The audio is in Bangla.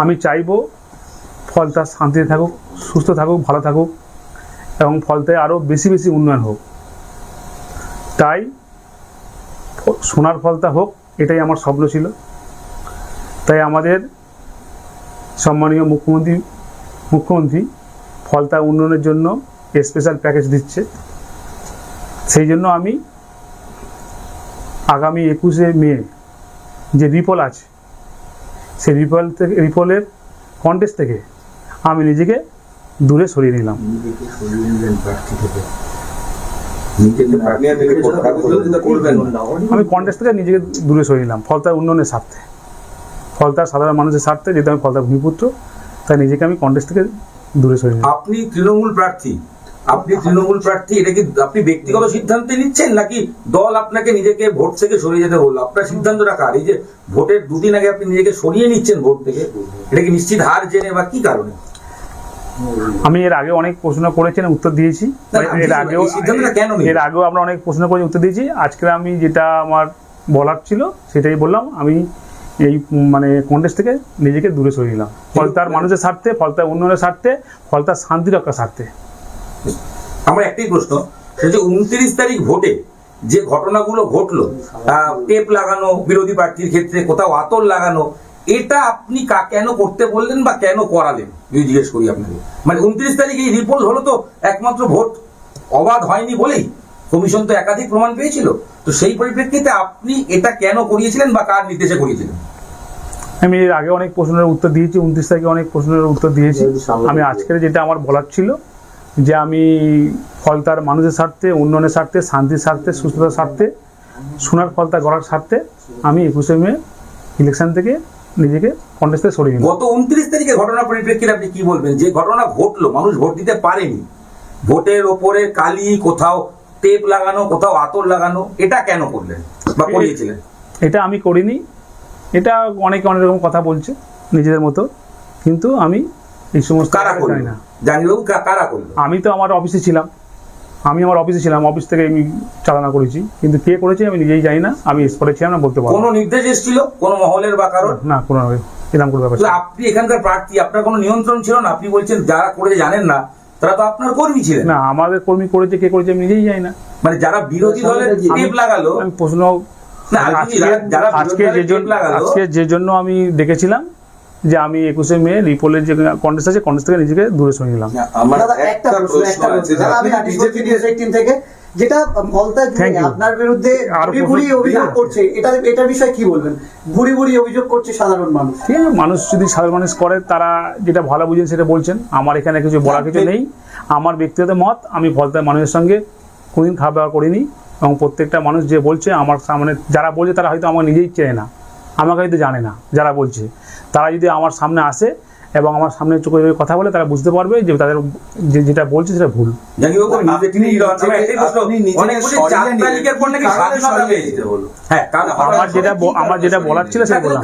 আমি চাইবো ফলতা শান্তিতে থাকুক, সুস্থ থাকুক, ভালো থাকুক এবং ফলতায় আরও বেশি বেশি উন্নয়ন হোক। তাই সোনার ফলতা হোক, এটাই আমার স্বপ্ন ছিল। তাই আমাদের সম্মানীয় মুখ্যমন্ত্রী ফলতা উন্নয়নের জন্য স্পেশাল প্যাকেজ দিচ্ছে। সেই জন্য আমি আগামী 21শে মে যে রিপল আছে, সেই রিপলের কন্টেস্ট থেকে আমি নিজেকে দূরে সরিয়ে নিলাম। আমি কন্টেস্ট থেকে নিজেকে দূরে সরিয়ে নিলাম ফলতার উন্নয়নের স্বার্থে, ফলতার সাধারণ মানুষের স্বার্থে। যেহেতু আমি ফলতার ভূমিপুত্র, তাই নিজেকে আমি কন্টেস্ট থেকে দূরে সরিয়ে নিলাম। আপনি তৃণমূল প্রার্থী, এটা কি আপনি ব্যক্তিগত সিদ্ধান্তে নিচ্ছেন নাকি দল আপনাকে নিজেকে ভোট থেকে সরিয়ে যেতে বললো? আপনার সিদ্ধান্তটা কার? এই যে ভোটের দুদিন আগে আপনি নিজেকে সরিয়ে নিচ্ছেন ভোট থেকে, এটা কি নিশ্চিত হার জেনে বা কি কারণে? আমি এর আগে অনেক প্রশ্ন করেছেন, উত্তর দিয়েছি। এর আগেও আমরা অনেক প্রশ্ন করে উত্তর দিয়েছি। আজকে আমি যেটা আমার বলার ছিল সেটাই বললাম। আমি এই কন্টেস্ট থেকে নিজেকে দূরে সরিয়ে নিলাম ফলতার মানুষের স্বার্থে, ফলতার উন্নয়নের স্বার্থে, ফলতার শান্তি রক্ষার স্বার্থে। আমার একটাই প্রশ্ন, সেটা 29 তারিখ ভোটে যে ঘটনাগুলো ঘটলো, টেপ লাগানো বিরোধী প্রার্থীর ক্ষেত্রে, কোথাও আতর লাগানো, এটা আপনি কেন করতে বললেন বা কেন করালেন যদি জিজ্ঞেস করি আপনাকে? 29 তারিখে এই রিপোর্ট হলো তো একমাত্র ভোট অবাধ হয়নি বলেই, কমিশন তো একাধিক প্রমাণ পেয়েছিল। তো সেই পরিপ্রেক্ষিতে আপনি এটা কেন করিয়েছিলেন বা কার নির্দেশে করিয়েছিলেন? আমি এর আগে অনেক প্রশ্নের উত্তর দিয়েছি, 29 তারিখে অনেক প্রশ্নের উত্তর দিয়েছি। আমি আজকের যেটা আমার বলার ছিল যে আমি ফলতার মানুষের স্বার্থে, উন্নয়নের স্বার্থে, শান্তির স্বার্থে, সুস্থতার স্বার্থে, সোনার ফলতা গড়ার স্বার্থে আমি 21শে মে ইলেকশন থেকে নিজেকে কন্টেস্ট থেকে সরিয়ে নিলাম। গত 29 তারিখে ঘটনার পরিপ্রেক্ষিতে আপনি কি বলবেন? যে ঘটনা ঘটলো, মানুষ ভোট দিতে পারেনি, ভোটের ওপরে কালি, কোথাও টেপ লাগানো, কোথাও আতর লাগানো, এটা কেন করলেন বা করিয়েছিলেন? এটা আমি করিনি। এটা অনেকে অনেক রকম কথা বলছে নিজেদের মতো, কিন্তু আমি এই সমস্ত জানি না। জানিবাবু কারা করলো? আমি তো আমার অফিসে ছিলাম, অফিস থেকে আমি চালনা করেছি, কিন্তু কে করেছে আমি নিজেই জানি না। আমি স্পটে ছিলাম না, বলতে পারবো। কোনো নির্দেশ এসেছিল কোনো মহলের বা কারণ? না, কোনো এরকম কোনো ব্যাপার। আপনি এখানকার প্রার্থী, আপনার কোনো নিয়ন্ত্রণ ছিল না? আপনি বলছেন যারা করেছে জানেন না, তারা তো আপনার কর্মী ছিলেন। না, আমাদের কর্মী করেছে, কে করেছে আমি নিজেই জানি না। যারা বিরোধী দলের টেপ লাগালো, আমি প্রশ্ন আজকে যে জন্য আমি দেখেছিলাম যে আমি 21শে মে রিপোলের যে কন্টেস্ট আছে, কন্টেস্ট থেকে নিজেকে দূরে সরিয়ে নিলাম। আমার একটা প্রশ্ন আছে, আমি বিজেপি টিম থেকে, যেটা ফলতা জুড়ে আপনার বিরুদ্ধে ভুরি অভিযোগ করছে, এটার বিষয়ে কি বলবেন? ভুরি অভিযোগ করছে সাধারণ মানুষ। ঠিক আছে, মানুষ যদি সাধারণ মানুষ করে, তারা যেটা ভালো বুঝেন সেটা বলছেন। আমার এখানে কিছু বলার কিছু নেই। আমার ব্যক্তিগত মত, আমি ফলতার মানুষের সঙ্গে কোনদিন খারাপ ব্যবহার করিনি, এবং প্রত্যেকটা মানুষ যে বলছে আমার সামনে, যারা বলছে তারা হয়তো আমার নিজেই চেনে না, আমাকে হয়তো জানে না। যারা বলছে তারা যদি আমার সামনে আসে এবং আমার সামনে চোখে কথা বলে, তারা বুঝতে পারবে যে তাদের যেটা বলছে সেটা ভুল। আমার যেটা বলার ছিল সেটা বললাম।